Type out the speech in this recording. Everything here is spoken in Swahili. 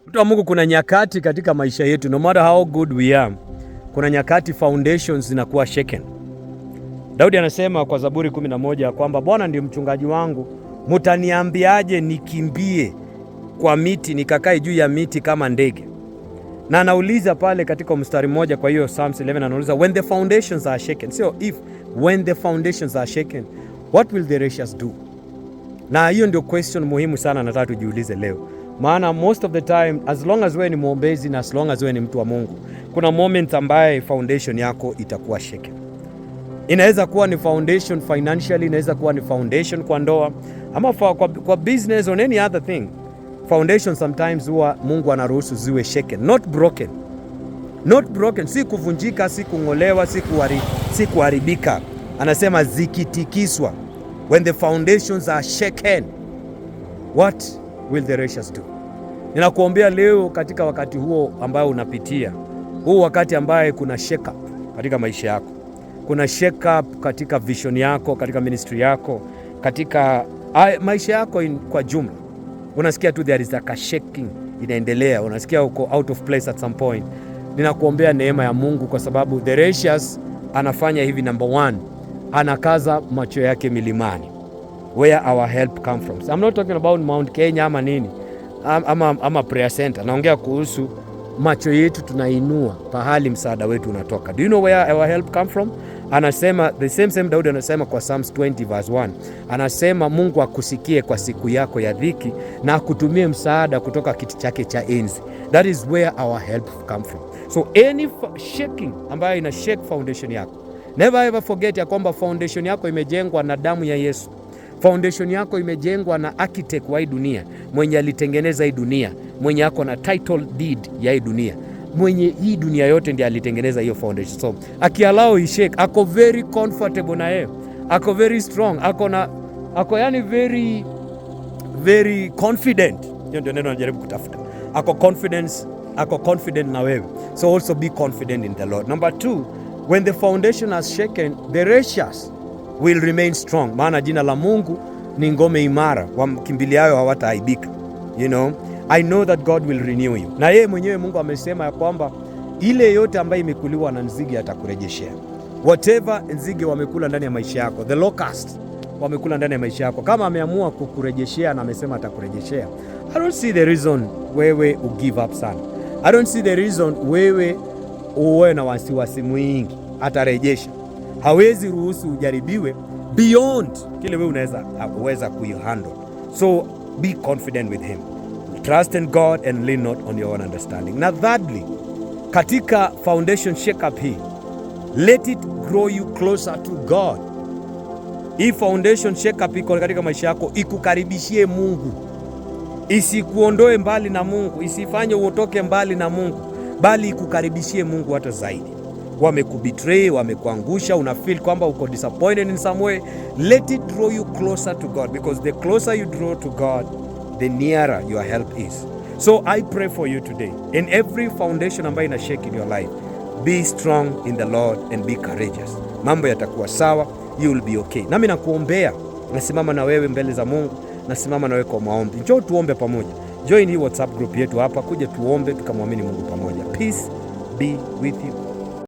Mtu wa Mungu, kuna nyakati katika maisha yetu, no matter how good we are, kuna nyakati foundations zinakuwa shaken. Daudi anasema kwa Zaburi 11 kwamba Bwana ndiye mchungaji wangu, mutaniambiaje nikimbie kwa miti, nikakae juu ya miti kama ndege? Na anauliza pale katika mstari mmoja, kwa hiyo Psalms 11 anauliza when the foundations are shaken. So when the foundations are shaken, what will the righteous do? Na hiyo ndio question muhimu sana nataka tujiulize leo. Maana most of the time, as long as wewe ni mwombezi na as long as wewe ni mtu wa Mungu, kuna moment ambaye foundation yako itakuwa shaken. Inaweza kuwa ni foundation financially, inaweza kuwa ni foundation kwa ndoa, ama kwa business or any other thing. Foundation sometimes huwa Mungu anaruhusu ziwe shaken, not broken. Not broken, si kuvunjika, si kung'olewa, si kuharibika. Anasema zikitikiswa. When the foundations are shaken, what will the righteous do? Ninakuombea leo katika wakati huo ambao unapitia, huu wakati ambaye kuna shake up katika maisha yako, kuna shake up katika vision yako, katika ministry yako, katika maisha yako kwa jumla. Unasikia tu there is a shaking inaendelea, unasikia uko out of place at some point. Ninakuombea neema ya Mungu, kwa sababu the righteous anafanya hivi. Number one, anakaza macho yake milimani, where our help come from. I'm not talking about Mount Kenya ama nini ama prayer center. Naongea kuhusu macho yetu tunainua pahali msaada wetu unatoka. Do you know where our help come from? Anasema the same Daudi anasema kwa Psalms 20 verse 1. Anasema Mungu akusikie kwa siku yako ya dhiki na akutumie msaada kutoka kiti chake cha enzi. That is where our help come from. So any shaking ambayo ina shake foundation yako, never ever forget ya kwamba foundation yako imejengwa na damu ya Yesu. Foundation yako imejengwa na architect wa hii dunia, mwenye alitengeneza hii dunia, mwenye ako na title deed ya hii dunia, mwenye hii dunia yote ndiye alitengeneza hiyo foundation. So akialao ishake, ako very comfortable na yeye, ako very strong, ako yani very confident. Hiyo ndio neno najaribu kutafuta. Ako confident na wewe. So also be confident in the Lord. Number 2, when the foundation has shaken, the righteous will remain strong. Maana jina la Mungu ni ngome imara, wakimbiliayo hawataaibika. You know, I know that God will renew you. Na yeye mwenyewe Mungu amesema ya kwamba ile yote ambayo imekuliwa na nzige atakurejeshea. Whatever nzige wamekula ndani ya maisha yako, the locust wamekula ndani ya maisha yako, kama ameamua kukurejeshea na amesema atakurejeshea, I don't see the reason wewe give up sana. I don't see the reason wewe uwe na wasiwasi mwingi. Atarejesha. Hawezi ruhusu ujaribiwe beyond kile wewe unaweza kuihandle. So be confident with him. Trust in God and lean not on your own understanding. Na thirdly, katika foundation shake up hii, let it grow you closer to God. Hii foundation shake up iko katika maisha yako, ikukaribishie Mungu. Isikuondoe mbali na Mungu, isifanye uotoke mbali na Mungu, bali ikukaribishie Mungu hata zaidi. Wamekubetray, wamekuangusha, una feel kwamba uko disappointed in some way, let it draw you closer to God, because the closer you draw to God, the nearer your help is. So I pray for you today, in every foundation ambayo ina shake in your life, be strong in the Lord and be courageous. Mambo yatakuwa sawa, you will be okay. Nami nakuombea, nasimama na wewe mbele za Mungu, nasimama na wewe kwa maombi. Njoo tuombe pamoja. Join hii WhatsApp group yetu hapa, kuja tuombe tukamwamini Mungu pamoja. Peace be with you.